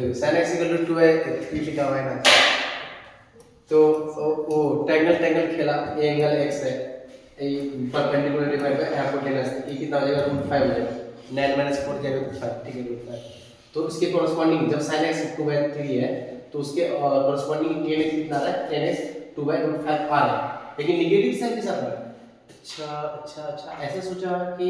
देखो sin x equal to 2/3 लिखा हुआ है ना, तो वो टैंगल खेला, ये एंगल x है, ये परपेंडिकुलर डिवाइड बाय हाइपोटेनस, ये कितना हो जाएगा √5 हो जाएगा, 9 - 4 जाएगा तो 5, ठीक है √5। तो इसके कोरस्पॉन्डिंग जब sin x 2/3 है तो उसके कोरस्पॉन्डिंग tan x कितना आ रहा है, tan x 2/5 आ रहा है, लेकिन नेगेटिव साइन के साथ आ रहा है। अच्छा ऐसे सोचा कि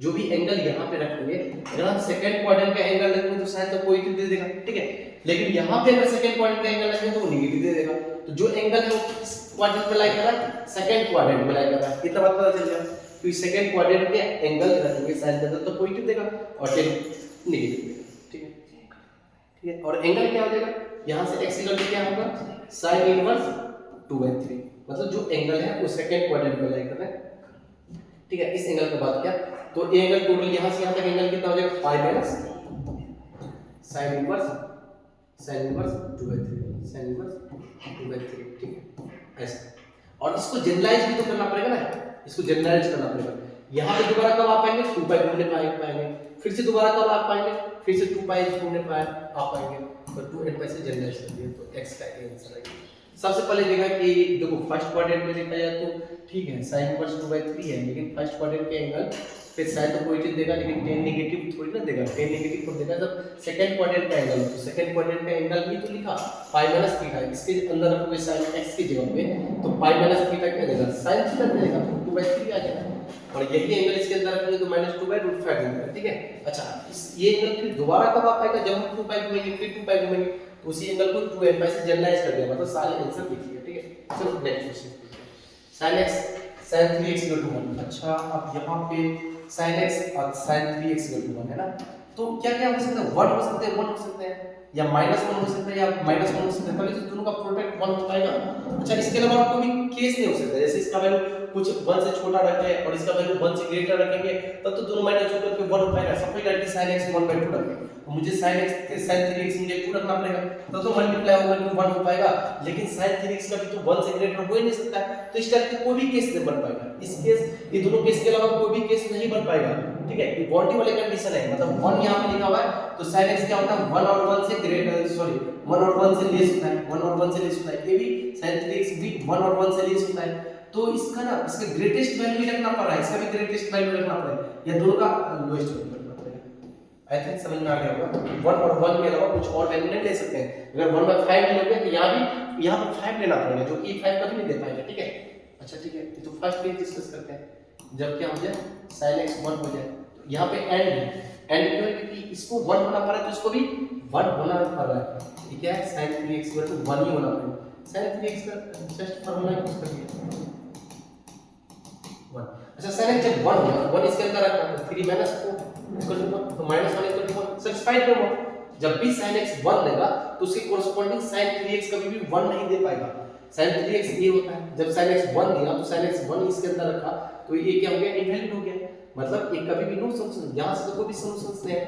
जो भी एंगल यहाँ पे रखेंगे, अगर हम सेकंड क्वाड्रेंट का एंगल रखेंगे तो शायद तो पॉजिटिव दे देगा, ठीक है, लेकिन यहाँ पे अगर सेकंड क्वाड्रेंट का एंगल रखेंगे तो वो नेगेटिव दे देगा। तो जो एंगल है वो किस क्वाड्रेंट में लाई कर रहा है, सेकंड क्वाड्रेंट में लाई कर रहा है, इतना बात पता चल गया। तो इस सेकंड क्वाड्रेंट के एंगल रखेंगे साइन के अंदर तो पॉजिटिव देगा और टेन नेगेटिव देगा, ठीक है। और एंगल क्या हो जाएगा, यहाँ से x इक्वल टू क्या होगा, sin इनवर्स 2/3, मतलब जो एंगल है वो सेकंड क्वाड्रेंट में लाई कर रहा है, ठीक है। इस एंगल की बात किया तो ये एंगल टोटल यहाँ से यहाँ तक एंगल कितना हो जाएगा, pi minus sin inverse 2/3, sin inverse 2/3, ठीक है ऐसे। और इसको जनरलाइज भी तो करना पड़ेगा ना, इसको जनरलाइज करना पड़ेगा। यहाँ पे दोबारा कब आ पाएंगे, 2 पाई घूमने पाएंगे, फिर से दोबारा कब आ पाएंगे, फिर से 2 पाई घूमने आ पाएंगे, तो 2 एंड पाई से जनरलाइज कर दिए तो x का आंसर आएगा। सबसे पहले देखा कि देखो फर्स्ट क्वाड्रेंट में देखा जाए तो ठीक है sin इनवर्स 2/3 है, लेकिन फर्स्ट क्वाड्रेंट के एंगल फिर साइन तो पॉजिटिव देगा, लेकिन tan नेगेटिव थोड़ी ना देगा, tan नेगेटिव को देगा जब सेकंड क्वाड्रेंट का एंगल, तो सेकंड क्वाड्रेंट का एंगल भी तो लिखा पाई माइनस थीटा, इसके अंदर रखोगे sin x की जगह पे तो पाई माइनस थीटा क्या देगा, sin थीटा देगा, तो 2/3 आ जाएगा। और यही एंगल इसके अंदर रखेंगे तो -2/√5 देगा, ठीक है। अच्छा इस ये एंगल फिर दोबारा कब आ पाएगा, जब हम 2 पाई घुमाएंगे, फिर 2 पाई घुमाएंगे, तो उसी एंगल को 2 एंड पाई से जनरलाइज कर दिया, मतलब सारे आंसर लिख लिया, ठीक है। चलो next question, sin x sin 3x 1। अच्छा अब यहाँ पे sin x और sin 3x 1 है ना, तो क्या क्या हो सकता है, 1 हो सकते हैं, 1 हो सकते हैं, या -1 हो सकता है, या -1 हो सकता है, तभी तो दोनों का प्रोडक्ट 1 होता है ना। अच्छा इसके अलावा कोई भी केस नहीं हो सकता, जैसे इसका वैल्यू कुछ 1 से छोटा रखे और इसका वैल्यू 1 से ग्रेटर रखेंगे तब तो दोनों माइनस होकर के 1 हो पाएगा। सपोज दैट sin x 1/2 रखें, तो मुझे sin x के sin 3x मुझे 2 रखना पड़ेगा, तब तो मल्टीप्लाई होकर के 1 हो पाएगा, लेकिन sin 3x का भी तो 1 से ग्रेटर हो ही नहीं सकता है, तो इस टाइप के कोई भी केस नहीं बन पाएगा। इस केस ये दोनों केस के अलावा कोई भी केस नहीं बन पाएगा, ठीक है। ये बाउंड्री वाले कंडीशन है, मतलब 1 यहां पे लिखा हुआ है तो sin x क्या होता है, 1 और 1 से ग्रेटर, सॉरी 1 और 1 से लेस होता है, 1 और 1 से लेस होता है, ये भी sin 3x भी 1 और 1 से लेस होता है, तो इसका ना इसका ग्रेटेस्ट वैल्यू रखना पड़ रहा है, इसका भी ग्रेटेस्ट वैल्यू रखना पड़ेगा, या दोनों का लोएस्ट वैल्यू रखना पड़ेगा। आई थिंक समझ में आ गया होगा। 1 और 1 के अलावा कुछ और वैल्यू नहीं ले सकते हैं, अगर 1/5 लोगे तो यहाँ पे 5 लेना पड़ेगा, जो कि 5 कभी नहीं दे पाएगा, ठीक है। अच्छा ठीक है, तो फर्स्ट पेज डिस्कस करते हैं। जब क्या हो जाए sin x 1 हो जाए, तो यहाँ पे एंड क्यों है, क्योंकि इसको 1 होना पड़ रहा है तो इसको भी 1 होना पड़ रहा है, ठीक है। sin 3x 1 ही होना पड़ेगा, sin 3x का जस्ट फार्मूला यूज कर दिया 1। अच्छा sin x जब 1 होगा, 1 इसके अंदर रखा तो 3 - 4 इक्वल टू 1, तो -1 इक्वल टू 1 सैटिस्फाइड है। जब भी sin x 1 देगा तो उसके कोरस्पॉन्डिंग sin 3x कभी भी 1 नहीं दे पाएगा, sin 3x ये होता है, जब sin x 1 दिया तो sin x 1 इसके अंदर रखा तो ये क्या हो गया, इनवैलिड हो गया, मतलब ये कभी भी नो सॉल्यूशन, यहां से तो कोई भी सॉल्यूशन नहीं है,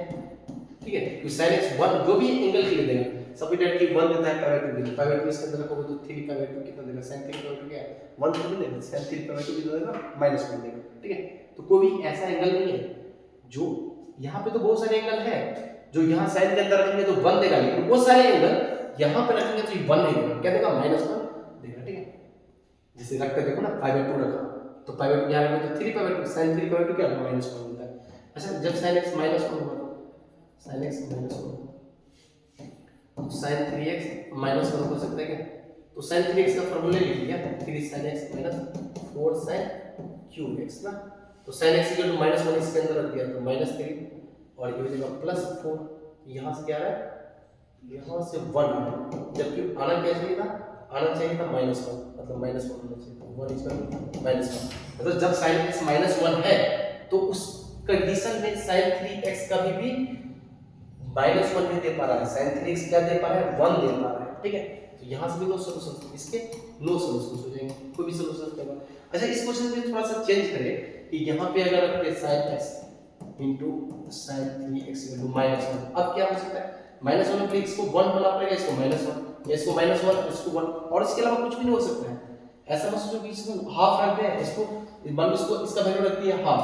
ठीक है। तो sin x 1 जो भी एंगल के लिए देगा, सपोज दैट कि 1 देता है π/2, π/2 इसके अंदर रखोगे तो 3 π/2 कितना देगा, sin 3 π/2 क्या है 1 तो देगा, sin 3 π/2 कितना देगा -1 देगा, ठीक है। तो कोई भी ऐसा एंगल नहीं है जो यहाँ पे, तो बहुत सारे एंगल है जो यहाँ sin के अंदर रखेंगे तो 1 देगा, लेकिन वो सारे एंगल यहाँ पे रखेंगे तो ये 1 नहीं देगा, क्या देगा -1 देगा, ठीक है। जैसे रख के देखो ना π/2 रखा तो π/2 यहाँ रखोगे तो 3 π/2, sin 3 π/2 क्या होगा -1 होता है। अच्छा जब sin x -1 होगा तो sin x -1 तो sin 3x -1 हो सकता है क्या, तो sin 3x का फार्मूला लिख लिया 3 sin x - 4 sin cube x ना, तो sin x = -1 इसके अंदर रख दिया तो -3 और ये हो जाएगा +4, यहां से क्या आ रहा है, यहां से 1 जबकि आना क्या चाहिए था, आना चाहिए था -1, मतलब -1 होना चाहिए था, 1 = -1, मतलब जब sin x -1 है तो उस कंडीशन में sin 3x कभी भी -1 नहीं दे पा रहा है, sin 3x क्या दे पा रहा है, 1 दे पा रहा है, ठीक है। तो यहां से भी नो सॉल्यूशन, इसके नो सॉल्यूशन हो जाएंगे, कोई भी सॉल्यूशन नहीं होगा। अच्छा इस क्वेश्चन में थोड़ा सा चेंज करें कि यहां पे अगर रखते sin x sin 3x -1, अब क्या हो सकता है, -1 पे इसको 1 होना पड़ेगा, इसको -1, इसको -1, इसको 1, और इसके अलावा कुछ भी नहीं हो सकता है। ऐसा मत सोचो कि इसको हाफ रख दें, इसको मान लो इसको इसका वैल्यू रख दिया हाफ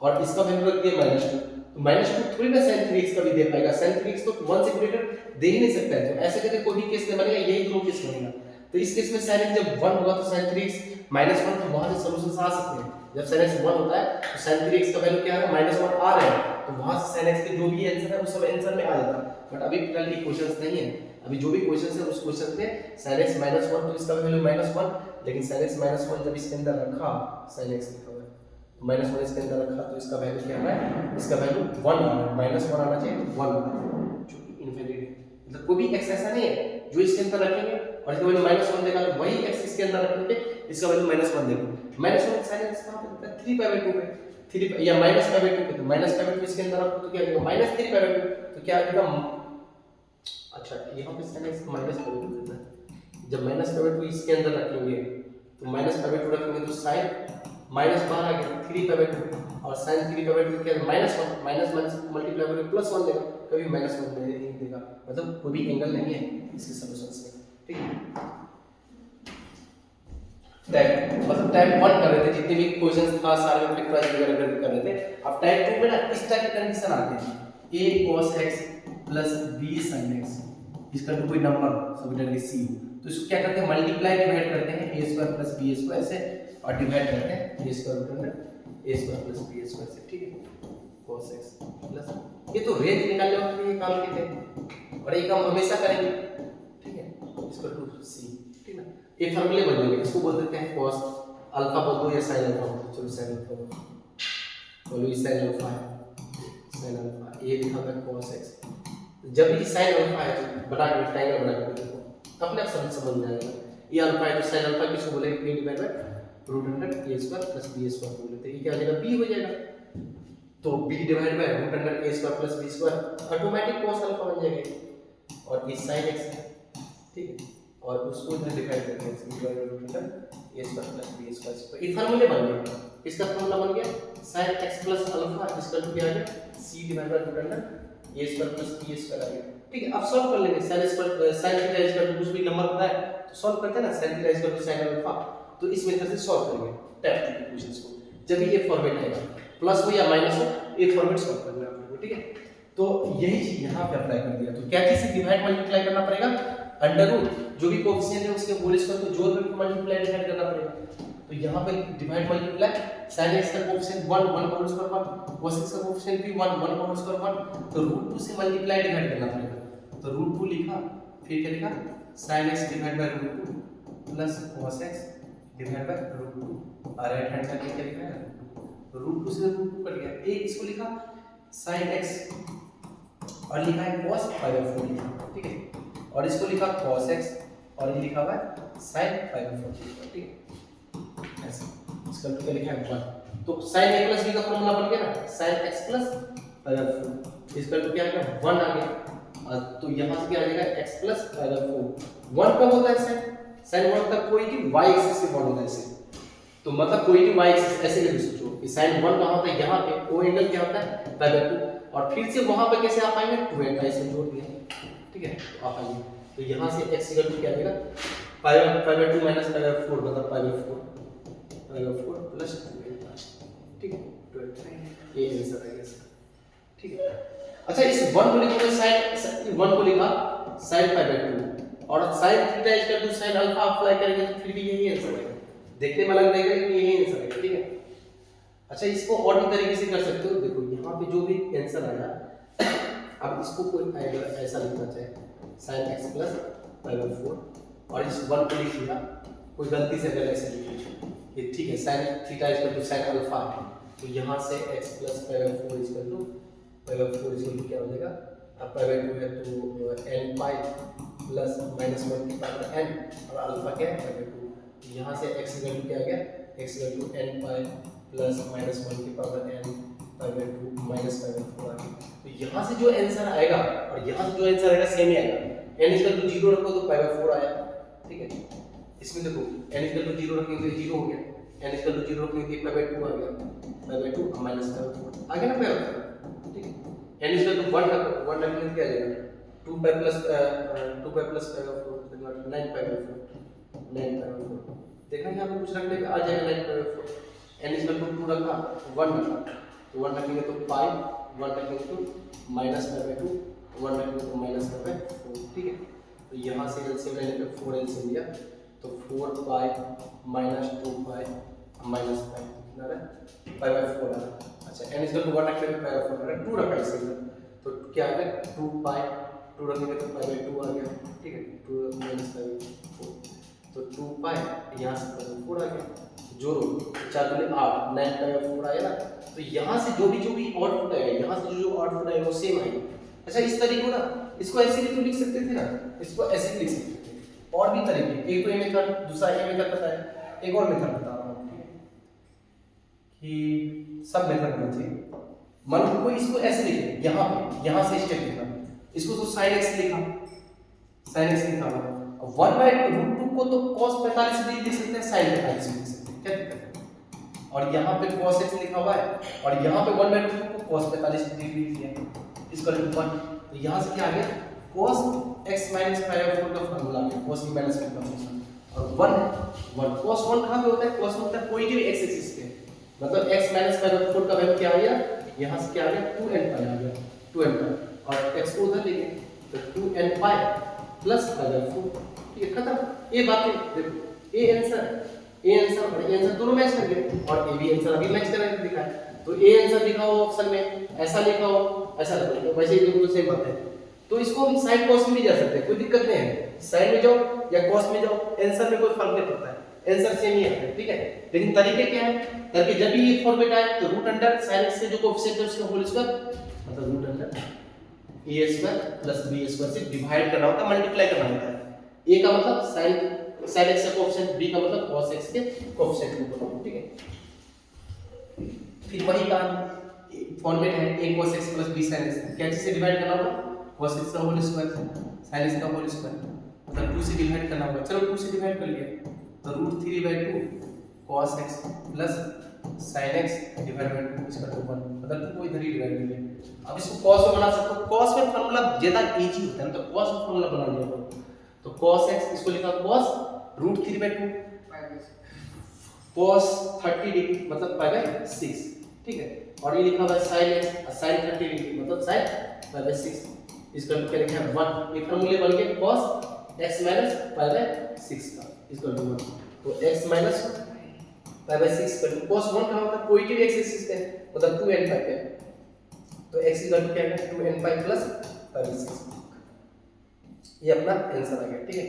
और इसका वैल्यू रख दिया -2, तो -2 थोड़ी ना sin 3x का भी दे पाएगा, sin 3x तो 1 से ग्रेटर दे ही नहीं सकता है। तो ऐसे करके कोई भी केस नहीं बनेगा, यही दोनों केस बनेगा। तो इस केस में sin x जब 1 होगा तो sin 3x -1, तो वहां से सॉल्यूशंस आ सकते हैं। जब sin x 1 होता है तो sin 3x का वैल्यू क्या है, -1 आ रहा है, तो वहां से sin x के जो भी आंसर है वो सब आंसर में आ जाता है। बट अभी फिलहाल ये क्वेश्चंस नहीं है, अभी जो भी क्वेश्चंस है उस क्वेश्चन में sin x -1 तो इसका वैल्यू -1, लेकिन sin x -1 जब इसके अंदर रखा, sin x लिखा हुआ है तो -1 इसके अंदर रखा तो इसका वैल्यू क्या आ रहा है, इसका वैल्यू 1 आ रहा है, -1 आना चाहिए, 1 आ रहा है, जो कि इनफिनिटी है। मतलब कोई भी x ऐसा नहीं है जो इसके अंदर रखेंगे और इसका वैल्यू -1 देगा, तो वही x इसके अंदर रखेंगे इसका वैल्यू -1 देगा। -1 sin x कहां पे होता है, 3/2 पे, 3 या -/2 पे, तो -/2 इसके अंदर रखो तो क्या आएगा, -3/2, तो क्या आएगा, अच्छा यहाँ पे sin x -/2 देता है। जब -/2 इसके अंदर रखेंगे तो -/2 रखेंगे तो sin माइनस बाहर आ गया 3/2 और sin 3/2 क्या है, -1, माइनस मल्टीप्लाई करके +1 देगा, कभी -1 नहीं देगा, मतलब कोई भी एंगल नहीं है इसके सॉल्यूशंस में, ठीक है। टाइप मतलब टाइप 1 कर रहे थे, जितने भी क्वेश्चंस था सारे में फैक्टराइज वगैरह कर रहे थे। अब टाइप 2 में ना इस टाइप की कंडीशन आती है, a cos x b sin x इसका तो कोई नंबर सब्सिट्यूट c हो, तो इसको क्या करते हैं, मल्टीप्लाई डिवाइड करते हैं a² + b² से, और डिवाइड करते हैं a² + b² से, ठीक है। cos x प्लस, ये तो रेंज निकालने के लिए काम के थे और ये काम हमेशा करेंगे, ठीक है। इसको टू c, ठीक है। ये फार्मूले बन जाएंगे, इसको बोल देते हैं cos अल्फा बोल दो या sin अल्फा बोल दो, चलो sin अल्फा बोलो, ये sin अल्फा है, sin अल्फा, ये लिखा हुआ है cos x। जब भी sin अल्फा है तो बना के ट्रायंगल बना के देखो, अपने आप समझ में आएगा। ये अल्फा है तो sin अल्फा किसको बोलेंगे, a divide by √a² + b² बोल देते हैं, ये क्या हो जाएगा, b हो जाएगा, तो b divide by √a² + b² automatic cos alpha बन जाएगा, और ये sin x है, ठीक है, और उसको इधर डिवाइड करते हैं √a² + b², ये फार्मूले बन गए। इसका फार्मूला बन गया sin x + अल्फा इसका क्या आ गया, c divide by √a² + b² आ गया, ठीक है। अब सॉल्व कर लेंगे, sin थीटा कुछ भी नंबर होता है तो सॉल्व करते हैं ना, sin थीटा sin अल्फा, तो इस मेथड से सॉल्व करेंगे टाइप 2 क्वेश्चंस को। जब ये फॉर्मेट आएगा, प्लस हो या माइनस हो, ये फॉर्मेट सॉल्व करना है आपको, ठीक है। तो यही चीज यहां पे अप्लाई कर दिया, तो क्या चीज से डिवाइड मल्टीप्लाई करना पड़ेगा, अंडर रूट जो भी कोएफिशिएंट है उसके होल स्क्वायर को जोड़ करके मल्टीप्लाई डिवाइड करना पड़ेगा। तो यहां पे डिवाइड मल्टीप्लाई sin x का कोएफिशिएंट 1 1 का होल स्क्वायर 1, cos x का कोएफिशिएंट भी 1 1 का होल स्क्वायर 1, तो √2 से मल्टीप्लाई डिवाइड करना पड़ेगा, तो √2 लिखा, फिर क्या लिखा, sin x divide by √2 plus cos x divide by √2, और राइट हैंड साइड में क्या लिखा है, √2 से √2 कट गया, एक इसको लिखा sin x और लिखा है cos π/4 लिखा, ठीक है, और इसको लिखा cos x और ये लिखा हुआ है sin π/4, ठीक है। ऐसे इसका तो क्या लिखा है 1, तो sin a + b का फार्मूला बन गया ना, sin x + π/4, इसका तो क्या आ गया 1 आ गया, तो यहां से क्या आ जाएगा x + π/4। 1 कब होता है sin 1 तक कोई की y एक्सिस से 1 होता है ऐसे, तो मतलब कोई भी y एक्सिस ऐसे नहीं सोचो कि sin 1 कहां होता है, यहां पे वो एंगल क्या होता है π/2, और फिर से वहां पे कैसे आ पाएंगे, 2 का ऐसे जोड़ दिया, ठीक है, तो आ पाएंगे। तो यहां से x = क्या आ जाएगा π/2 - π/4 मतलब π/4 प्लस 12, ठीक है, 12, ये आंसर आ गया इसका, ठीक है। अच्छा इस 1 को लिखोगे sin 1 को लिखा sin π/2 और sin theta = sin alpha apply करेंगे तो फिर भी यही आंसर आएगा, देखने में लग रहेगा कि यही आंसर आएगा, ठीक है। अच्छा इसको और भी तरीके से कर सकते हो, देखो यहाँ पे जो भी आंसर आया, अब इसको कोई ऐसा लिखना चाहे sin x + π/4 और इस 1 को लिख लिया, कोई गलती से अगर ऐसे लिख लिया ये, ठीक है, sin थीटा = sin अल्फा है, तो यहाँ से x + π/4 क्या हो जाएगा, अब π/2 है तो n पाई प्लस -1 की पावर n और अल्फा क्या है π/2, यहाँ से x = क्या आ गया, x = n पाई प्लस -1 की पावर n π/2 माइनस π/4 आ गया। तो यहाँ से जो आंसर आएगा और यहाँ से जो आंसर आएगा सेम ही आएगा, n = 0 रखो तो π/4 आया, ठीक है। इसमें देखो n = 0 रखेंगे तो 0 हो गया, n = 0 रखेंगे तो π/2 आ गया, π/2 माइनस π/4 आ गया ना π/4, ठीक है। n = 1 रखो, 1 रखेंगे तो क्या आ जाएगा 2π + π/4 9π/4 देखा, यहाँ पे कुछ रखने पे आ जाएगा 9π/4। n = 2 रखा, 1 रखा, तो 1 रखेंगे तो पाई 1 magnitude minus pi by 2, 1 magnitude minus pi by 4, ठीक है। तो यहाँ से एलसीएम लेने पे 4 एलसीएम लिया तो 4 pi minus 2 pi minus pi कितना है पाई बाई 4 है। अच्छा n इक्वल टू 1 रखने पे पाई बाई 4 है, 2 रखा इसके अंदर तो क्या आ गया 2 पाई, 2 रखने पे पाई बाई 2 आ गया, ठीक है। 2 माइनस पाई बाई 4 तो 2 पाई यहाँ से पाई बाई 4 आ गया, जोड़ो 4 दूनी 8, 9 पाई बाई 4 आया ना। तो यहाँ से जो भी आउटपुट आएगा, यहाँ से जो आउटपुट आएगा वो सेम आएगा। अच्छा इस तरीके को ना, इसको ऐसे भी तो लिख सकते थे ना, इसको ऐसे भी लिख सकते थे। और भी तरीके, एक तो ये मेथड, दूसरा ये मेथड पता है, एक और मेथड बता रहा हूँ, ठीक है, कि सब मेथड होना चाहिए। मान लो कोई इसको ऐसे लिखे, यहाँ से स्टेप लिखा, इसको तो sin x लिखा, sin x लिखा हुआ 1/√2 को तो cos 45 डिग्री लिख सकते हैं, sin 45 लिख सकते हैं, क्या दिक्कत है। और यहाँ पे cos x लिखा हुआ है और यहाँ पे 1/√2 को cos 45 डिग्री लिख दिया, इसका 1। तो यहाँ से क्या आ गया cos x minus pi by 4 का फार्मूला है, cos की माइनस का फंक्शन और 1 cos 1 कहाँ पे होता है, cos होता है पॉजिटिव x एक्सिस पे, मतलब x माइनस पाई बाई 4 का वैल्यू क्या आ गया, यहाँ से क्या आ गया 2n पाई आ गया, 2n पाई और x को उधर ले गए तो 2n pi plus pi by 4, ये खत्म। ये बातें देखो, ए आंसर और ए आंसर दोनों मैच कर गए और ए बी आंसर अभी मैच करके दिखा है। तो ए आंसर लिखा हो ऑप्शन में, ऐसा लिखा हो, ऐसा लिखा हो, वैसे ही दोनों सेम बात है। तो इसको हम साइन कॉस में भी जा सकते हैं, कोई दिक्कत नहीं है, साइन में जाओ या कॉस में जाओ, आंसर में कोई फर्क नहीं पड़ता है, आंसर सेम ही आता है, ठीक है। लेकिन तरीके क्या है, करके जब भी ये फॉर्मेट आए तो रूट अंडर साइन x से जो कोएफिशिएंट है उसका होल स्क्वायर, मतलब root under a square plus b square से डिवाइड करना होता है, मल्टीप्लाई करना होता है। a का मतलब sin x का कोएफिशिएंट, b का मतलब cos x के कोएफिशिएंट को बोलो, ठीक है। फिर वही का फॉर्मेट है a cos x plus b sin x, क्या चीज से डिवाइड करना होगा, cos x का होल स्क्वायर sin x का होल स्क्वायर, मतलब 2 से डिवाइड करना होगा। चलो 2 से डिवाइड कर लिया तो √3/2 cos x plus sin x divide by 2 इसका 1, मतलब 2 को इधर ही डिवाइड कर लिया। अब इसको cos में बना सकते हो, cos में फार्मूला ज्यादा इजी होता है, तो cos में फार्मूला बना लिया तो cos x इसको लिखा cos √3/2 cos 30 डिग्री मतलब पाई बाय 6, ठीक है। और ये लिखा हुआ है sin x sin 30 डिग्री मतलब sin पाई बाय 6, इसका क्या लिखा है 1, ये फार्मूले बन गए cos x minus pi bye 6 का इसका 1, तो x माइनस पाई बाय 6 पर cos 1 कहां होता है पॉजिटिव x एक्सिस पे, मतलब 2n पाई पे, तो x इक्वल टू क्या है 2n pi plus pi by 6, ये अपना आंसर आ गया, ठीक है।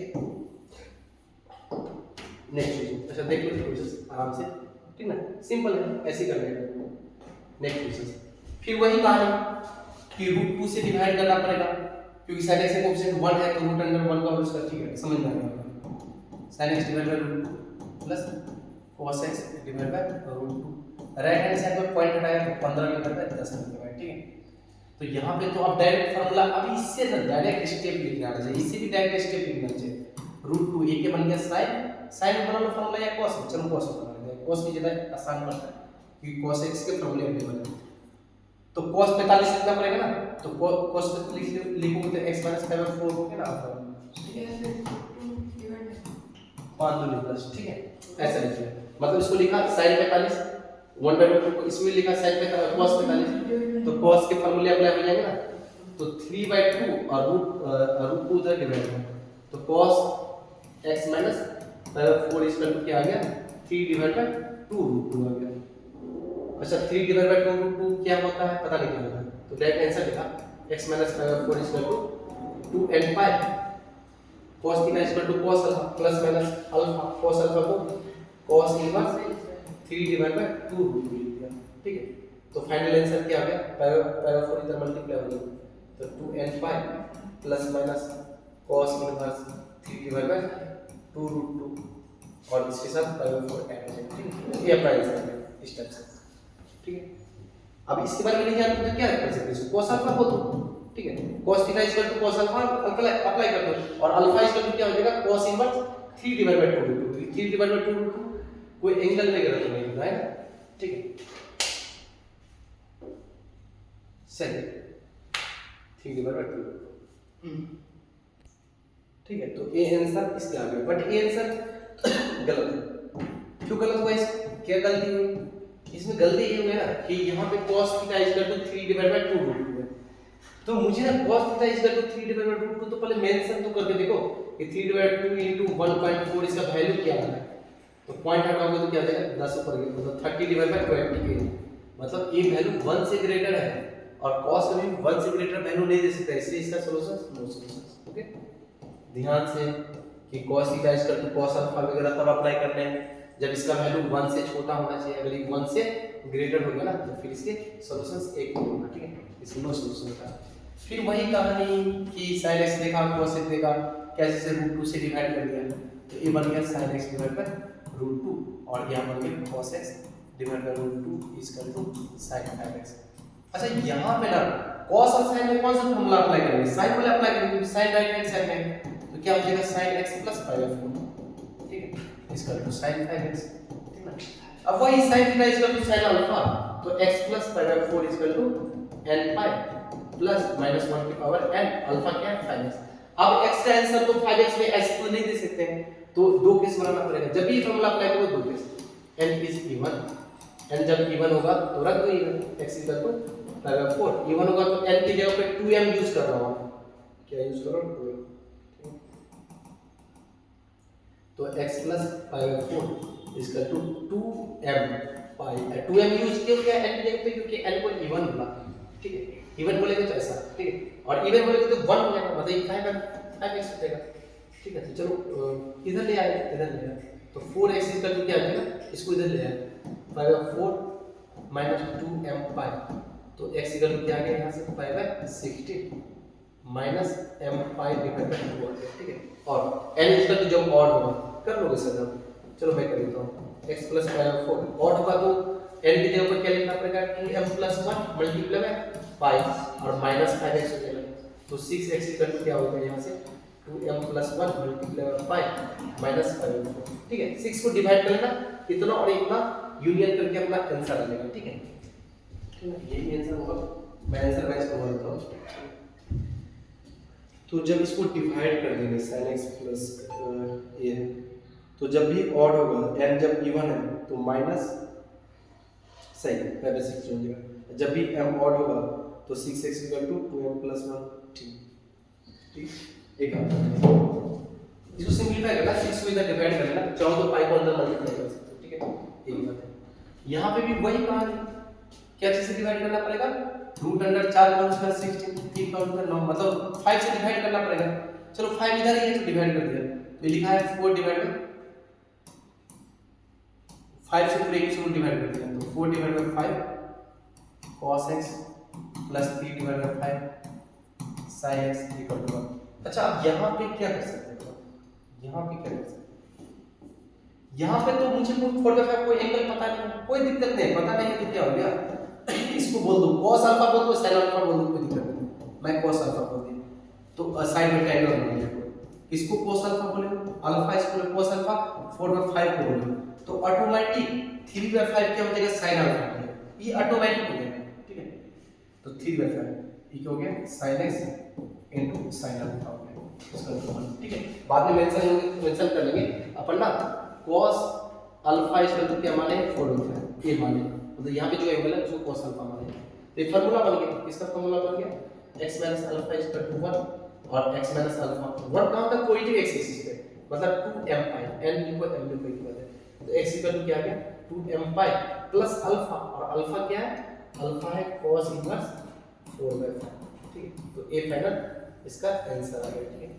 नेक्स्ट क्वेश्चन, अच्छा देख लो क्वेश्चन आराम से, ठीक ना, सिंपल है, ऐसे कर लेंगे। नेक्स्ट क्वेश्चन फिर वही कहानी कि √2 से डिवाइड करना पड़ेगा क्योंकि sin x का कोएफिशिएंट 1 है तो रूट अंडर 1 का होल स्क्वायर, ठीक है, समझ में आ गया। sin x divide by √2 plus cos x divide by √2, right hand side पर पॉइंट हटाया तो 15 डिवाइड बाय 10 डिवाइड, ठीक है। तो यहाँ पे तो अब डायरेक्ट फार्मूला, अब इससे ना डायरेक्ट स्टेप लिखना चाहिए, इससे भी डायरेक्ट स्टेप लिखना चाहिए। √2 a के बन गया sin बना लो फार्मूला या cos, चलो cos बना लेते हैं, cos भी ज्यादा आसान पड़ता है क्योंकि cos x के फार्मूले अवेलेबल है। तो cos 45 लिखना पड़ेगा ना, तो cos 45 लिखोगे तो x माइनस पाई बाय 4 हो गया ना आंसर, ठीक है, 5 दूनी प्लस, ठीक है, ऐसा लिखिए। मतलब इसको लिखा sin 45 1/2 को इसमें लिखा sin 45 cos 45, तो cos के फार्मूले अप्लाई हो जाएंगे ना, तो 3/2 और √2 उधर डिवाइड हो तो cos x minus pi by 4 इसका क्या आ गया 3 डिवाइड बाय 2 √2 आ गया। अच्छा 3 डिवाइड बाय 2 √2 क्या होता है पता नहीं क्या होता है, तो डायरेक्ट आंसर लिखा x minus pi by 4 equal to 2n pi cos theta equal to cos alpha plus minus alpha cos alpha को cos इनवर्स 3 डिवाइड बाय 2 √2 लिख दिया, ठीक है। तो फाइनल आंसर क्या आ गया पाई बाय 4 इधर मल्टीप्लाई हो गया तो 2n pi plus minus cos inverse 3 divide by 2 √2 और इसके साथ पाई बाय 4 ऐड हो जाएगा, ठीक है। ये अपना आंसर है इस टाइप से, ठीक है। अब इसके बारे में नहीं जानते तो क्या कर सकते हैं, cos अल्फा को दो, ठीक है, cos theta equal to cos alpha apply कर दो और अल्फा इक्वल टू क्या हो जाएगा cos inverse 3 divide by 2 √2, 3 divide by 2 √2 कोई एंगल वगैरह तो नहीं होता है, ठीक है। सही 3 डिवाइड बाय 2, ठीक है। तो ए आंसर इसके आ गया, बट ए आंसर गलत है। क्यों गलत हुआ, इस क्या गलती हुई इसमें गलती ये हुई ना कि यहाँ पे cos theta is equal to 3 divide by 2 root 2 है। तो मुझे ना cos theta is equal to 3 divide by root 2 तो पहले मेंशन तो करके देखो कि 3 डिवाइड 2 इनटू 1.4 इसका वैल्यू क्या आता है। तो पॉइंट हटाओगे तो क्या आ जाएगा 10 ऊपर गया मतलब 30 डिवाइड बाय 20 मतलब ये वैल्यू 1 से ग्रेटर है और cos कभी 1 से ग्रेटर वैल्यू नहीं दे सकता इसलिए इसका सॉल्यूशन नो सॉल्यूशन। ओके ध्यान से कि cos theta is equal to cos alpha वगैरह तब अप्लाई करने हैं जब इसका वैल्यू 1 से छोटा होना चाहिए। अगर ये 1 से ग्रेटर हो गया ना तो फिर इसके सॉल्यूशंस एक ही होगा। ठीक है इसमें नो सॉल्यूशन होता है। फिर वही कहानी कि sin x देखा cos x देखा कैसे से √2 से डिवाइड कर दिया तो ये बन गया sin x डिवाइड बाय √2 और यहां बन गया cos x divide by √2 is equal to sin 5x। अच्छा यहां पे ना cos और sin में कौन सा फार्मूला अप्लाई करेंगे sin वाला अप्लाई करेंगे क्योंकि sin राइट हैंड साइड में तो क्या हो जाएगा sin x + 5f। ठीक है इसका टू sin 5x। ठीक है अब वही sin theta is equal to sin alpha तो x + 5f4 इज इक्वल टू n pi प्लस -1 की पावर n अल्फा क्या है 5x। अब x का आंसर तो 5x में ऐसे तो नहीं दे सकते हैं तो दो केस बनाना पड़ेगा। जब भी फार्मूला अप्लाई करो दो case n is even n जब इवन होगा तो रख दो even x equal to 5f4 even होगा तो n की जगह पे 2m यूज कर रहा हूं क्या यूज कर रहा हूं 2m तो x + 5f4 is equal to 2m pi 2m use क्यों किया n की जगह पे क्योंकि n को इवन बोला। ठीक है इवन बोलेंगे तो ऐसा ठीक है और इवन बोलेंगे तो 1 हो जाएगा मतलब 5x हो जाएगा। ठीक है तो चलो इधर ले आए तो 4x इक्वल टू क्या आ जाएगा इसको इधर ले आए 5/4 - 2m pi तो x इक्वल टू क्या आ गया यहां से 5/60 minus m pi divide by 2 आ गया। ठीक है और n इक्वल टू जब ऑड होगा कर लोगे सर आप चलो मैं कर देता हूं x + 5/4 ऑड होगा तो n की जगह पर क्या लिखना पड़ेगा 2m + 1 मल्टीप्लाई बाय pi और -5x हो जाएगा तो 6x इक्वल टू क्या होगा यहां से 2m + 1 मल्टीप्लाई बाय pi -5/4। ठीक है 6 को डिवाइड कर लेना इतना और इतना यूनियन करके अपना आंसर आ जाएगा। ठीक है यही आंसर होगा। मैं आंसर वाइज करवा देता हूं। तो जब इसको डिवाइड कर देंगे sin x प्लस a तो जब भी ऑड होगा n जब इवन है तो माइनस सही 5/6 हो जाएगा। जब भी m ऑड होगा तो 6x = 2m + 1 ठीक एक इसको सिंपलीफाई करना 6 को इधर डिवाइड कर लेना चाहो तो पाई को अंदर मल्टीप्लाई कर सकते हो। ठीक है एक बात है यहां पे भी वही कहानी क्या चीज से डिवाइड करना पड़ेगा √4 * 16 3 का 9 मतलब 5 से डिवाइड करना पड़ेगा। चलो 5 इधर ही है तो डिवाइड कर दिया तो लिखा है 4 डिवाइड बाय 5 से पूरे एक को डिवाइड कर दिया तो 4 divide by 5 cos x plus 3 divide by 5 sin x equal to 1। अच्छा अब यहाँ पे क्या कर सकते हैं यहाँ पे क्या कर सकते हैं यहाँ पे तो मुझे कोई एंगल पता नहीं है कोई दिक्कत नहीं पता नहीं है तो क्या हो गया इसको बोल दो cos अल्फा बोल दो sin अल्फा बोल दो कोई दिक्कत नहीं मैं cos अल्फा बोल दिया तो साइन में ट्रायंगल बन गया इसको cos अल्फा बोले अल्फा इसको cos अल्फा 4/5 को बोले तो ऑटोमेटिक 3/5 क्या हो जाएगा sin अल्फा ये ऑटोमेटिक हो जाएगा। ठीक है तो 3/5 ये क्या हो गया sin x * sin अल्फा हो गया इसका 1। ठीक है बाद में मेंशन कर लेंगे अपन ना cos अल्फा इसका क्या माने 4/5 ये माने मतलब यहां पे जो एंगल है उसको cos अल्फा माने तो ये फार्मूला बन गया इसका फार्मूला बन गया x - अल्फा = 1 और x - अल्फा 1 कहां तक पॉजिटिव x एक्सिस पे मतलब 2m pi n लिखो m लिखो एक बात है तो x = क्या आ गया 2m pi प्लस अल्फा और अल्फा क्या है अल्फा है cos इनवर्स 4/5। ठीक है तो ए फाइनल इसका आंसर आ गया। ठीक है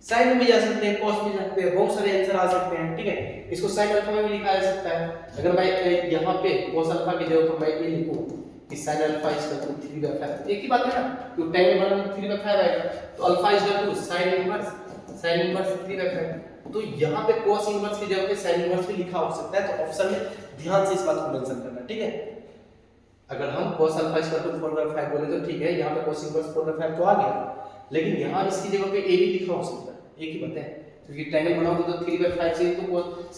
sin में भी जा सकते हैं cos भी जा सकते हैं बहुत सारे आंसर आ सकते हैं। ठीक है इसको sin अल्फा में भी लिखा जा सकता है अगर मैं यहां पे cos अल्फा की जगह पर मैं ये लिखूं कि sin अल्फा = 3/5 एक ही बात है ना क्योंकि tan बना 3/5 आएगा तो अल्फा = sin इनवर्स 3/5 तो यहां पे cos इनवर्स की जगह पे sin इनवर्स भी लिखा हो सकता है तो ऑप्शन में ध्यान से इस बात को मेंशन करना। ठीक है अगर हम cos अल्फा = 4/5 बोले तो ठीक है यहां पे cos इनवर्स 4/5 तो आ गया लेकिन यहां इसकी जगह पे a भी लिखा हो सकता है एक ही बात है क्योंकि ट्रायंगल बनाओगे तो 3/5 से तो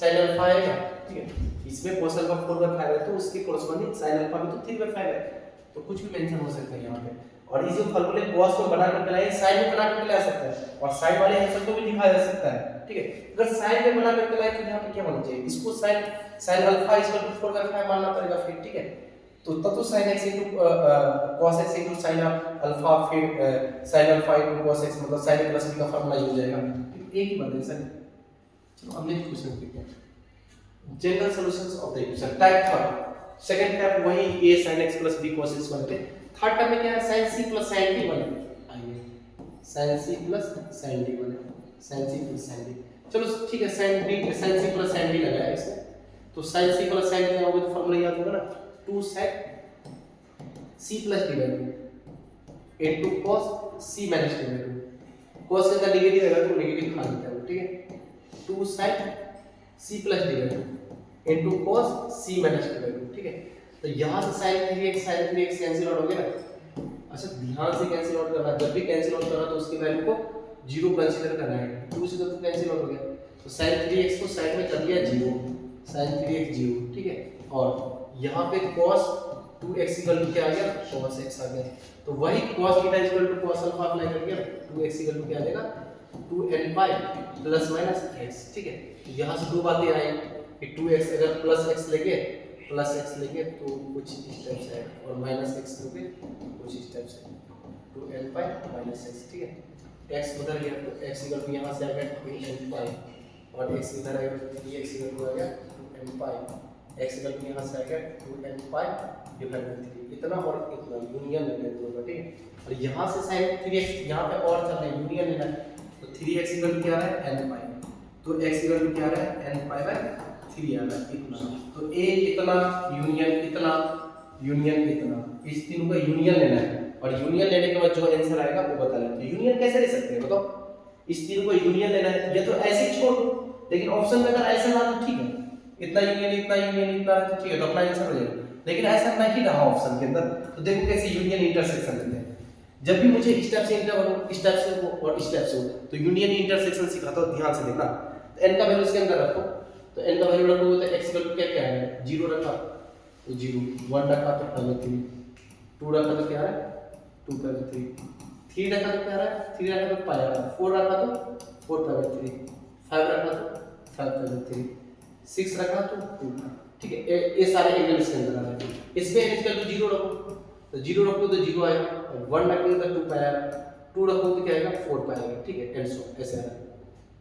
sin अल्फा आएगा। ठीक है इसमें cos अल्फा 4/5 है तो उसके कोरस्पोंडिंग sin अल्फा भी तो 3/5 है तो कुछ भी मेंशन हो सकता है यहां पे और ये जो फॉर्मूले cos में बना करके लाए sin में बना करके ला सकता है और sin वाले आंसर को भी दिखाया जा सकता है, ठीक है। अगर sin में बना करके लाए तो यहाँ पे क्या होना चाहिए, इसको sin अल्फा इक्वल टू 4 का मानना पड़ेगा फिर, ठीक है। तो तब तो sin x into cos x into sin alpha फिर sin alpha into cos x मतलब sin a प्लस b का फार्मूला यूज हो जाएगा, एक ही बात है सर। चलो अब नेक्स्ट क्वेश्चन देखते हैं, general solutions of the equation type third. Second type वही a sin x plus b cos x बनते हैं। थर्ड टाइप में क्या है, sin c plus sin d बने, आइए sin c plus sin d बने, sin c plus sin d। चलो ठीक है, sin c plus sin d लगाया इसमें, तो sin c plus sin d लगाओगे तो फार्मूला याद होगा ना, 2 sin c plus d by 2 into cos c minus d by 2। cos का नेगेटिव रहेगा तो नेगेटिव खा लेता है, ठीक है। 2 sin c plus d by 2 into cos c minus d by 2, ठीक है। तो यहाँ से sin 3x कैंसिल आउट हो गया ना। अच्छा ध्यान से कैंसिल आउट करना, जब भी कैंसिल आउट करना तो उसकी वैल्यू को 0 कंसीडर करना है। 2 से तो कैंसिल आउट हो गया, तो sin 3x को साइड में कर दिया 0, sin 3x 0, ठीक है। और यहाँ पे cos 2x इक्वल टू क्या आ गया, cos x आ गया। तो वही cos theta equal to cos alpha apply कर दिया, 2x इक्वल टू क्या आ जाएगा 2n pi plus minus x, ठीक है। तो यहाँ से दो बातें आई कि 2x अगर प्लस x लेंगे तो कुछ इस टाइप से आएगा और माइनस x लोगे कुछ इस टाइप से 2n पाई माइनस x, ठीक है। x बदल गया तो x इक्वल टू यहाँ से आ गया 2n पाई और x इधर आएगा तो 3x इक्वल टू आ गया 2n pi, x equal to यहाँ से आ गया 2n पाई डिवाइड बाय 3, इतना और इतना यूनियन लेना है दोनों, ठीक है। और यहाँ से sin 3x यहाँ पे और चल रहा है यूनियन लेना है, तो 3x इक्वल टू क्या आ रहा है n पाई, तो x इक्वल टू क्या आ रहा है n पाई बाय 3 आ रहा है इतना। तो a इतना यूनियन इतना, इस तीनों का यूनियन लेना है और यूनियन लेने के बाद जो आंसर आएगा वो बता लेना। तो यूनियन कैसे ले सकते हैं बताओ, इस तीनों को यूनियन लेना है या तो ऐसे ही छोड़ दो, लेकिन ऑप्शन में अगर ऐसा ना तो ठीक है, इतना यूनियन इतना तो ठीक है, तो अपना आंसर हो जाएगा। लेकिन ऐसा नहीं रहा ऑप्शन के अंदर, तो देखो कैसे यूनियन इंटरसेक्शन लेते हैं। जब भी मुझे इस टाइप से इंटरवल इस टाइप से वो और इस टाइप से हो तो यूनियन इंटरसेक्शन सिखाता हूं, ध्यान से देखना। तो n का वैल्यू इसके अंदर रखो, तो n का वैल्यू रखोगे तो x इक्वल टू क्या है 0 रखा तो 0, 1 रखा तो पाई 3, 2 रखा तो क्या है 2 पाई 3, 3 रखा तो क्या आ रहा है 3 रखा तो पाई आ रहा है, 4 रखा तो 4 पाई 3, 5 रखा तो 5 पाई 3, 6 रखा तो 2, ठीक है। ये सारे एंगल इसके अंदर आ रहे हैं। इसमें n इक्वल टू 0 रखो, तो 0 रखो तो 0 आएगा, और 1 रखोगे तो 2 पाई आएगा, 2 रखोगे तो क्या आएगा 4 पाई आएगा, ठीक है। एंड सो ऐसे आएगा,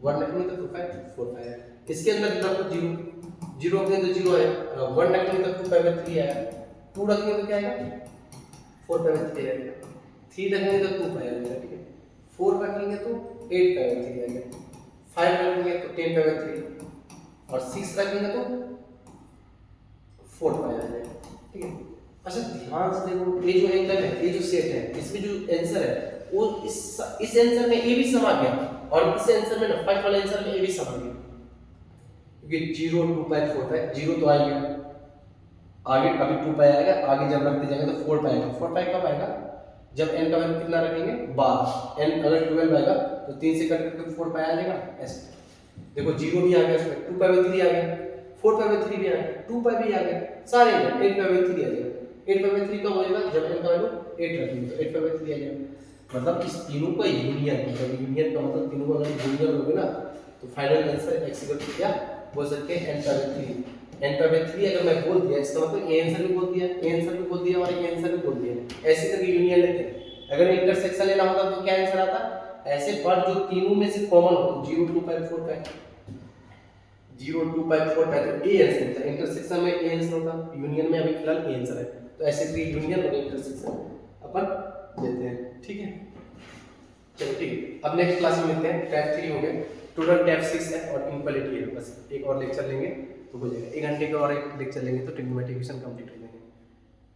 1 रखोगे तो 2 पाई 4 पाई आएगा। इसके अंदर रखो 0 रखोगे तो 0 आएगा, 1 रखोगे तो 2 पाई बाय 3 आएगा, 2 रखोगे तो क्या आएगा 4 पाई बाय 3 आएगा, 3 रखेंगे तो 2 पाई आएगा, ठीक है। 4 रखेंगे तो 8 पाई बाय 3 आएगा, 5 रखेंगे तो 10 पाई बाय 3 और 6 रखेंगे तो 4 पाई आ जाएगा, ठीक है। अच्छा ध्यान से देखो, ये जो एंगल है, ये जो सेट है, इसमें जो आंसर है वो इस आंसर में ए भी समा गया और इस आंसर में ना फर्स्ट वाले आंसर में ए भी समा गया, क्योंकि 0 2 पाई 4 पाई 0 तो आ गया, आगे अभी 2 पाई आएगा, आगे जब रखते जाएंगे तो 4 पाई आएगा। 4 पाई कब आएगा जब n का वैल्यू कितना रखेंगे 12, n अगर 12 आएगा तो 3 से कट करके 4 पाई आ जाएगा ऐसे। देखो 0 भी आ गया इसमें, 2 पाई बाय 3 आ गया, 4 पाई बाय 3 भी आ गया, 2 पाई भी आ गया, सारे 8 पाई बाय 3 आ जाएगा। 8 पाई बाय 3 कब होएगा जब n का वैल्यू 8 रखेंगे तो 8 पाई बाय 3 आ जाएगा। मतलब इस तीनों का यूनियन, मतलब यूनियन का मतलब तीनों का अगर यूनियन होगा ना तो final answer x equal to क्या बोल सकते हैं n pi by 3। n pi by 3 अगर मैं बोल दिया इसका मतलब a आंसर भी बोल दिया, a आंसर भी बोल दिया और a आंसर भी बोल दिया, ऐसे करके यूनियन लेते हैं। अगर इंटरसेक्शन लेना होता तो क्या आंसर आता, ऐसे पर जो तीनों में से कॉमन हो 0 2 पाई 4 पाई 0 2 पाई 4 पाई तो a आंसर होता है, इंटरसेक्शन में a आंसर होता, यूनियन में अभी फिलहाल a आंसर है, तो ऐसे भी यूनियन और इंटरसेक्शन अपन लेते हैं, ठीक है। चलो ठीक है, अब नेक्स्ट क्लास में मिलते हैं। टाइप 3 हो गए, टोटल टाइप 6 है और इनक्वालिटी है, बस एक और लेक्चर लेंगे तो हो जाएगा, 1 घंटे का और एक लेक्चर लेंगे तो ट्रिग्नोमेट्री इक्वेशन कंप्लीट हो जाएगा।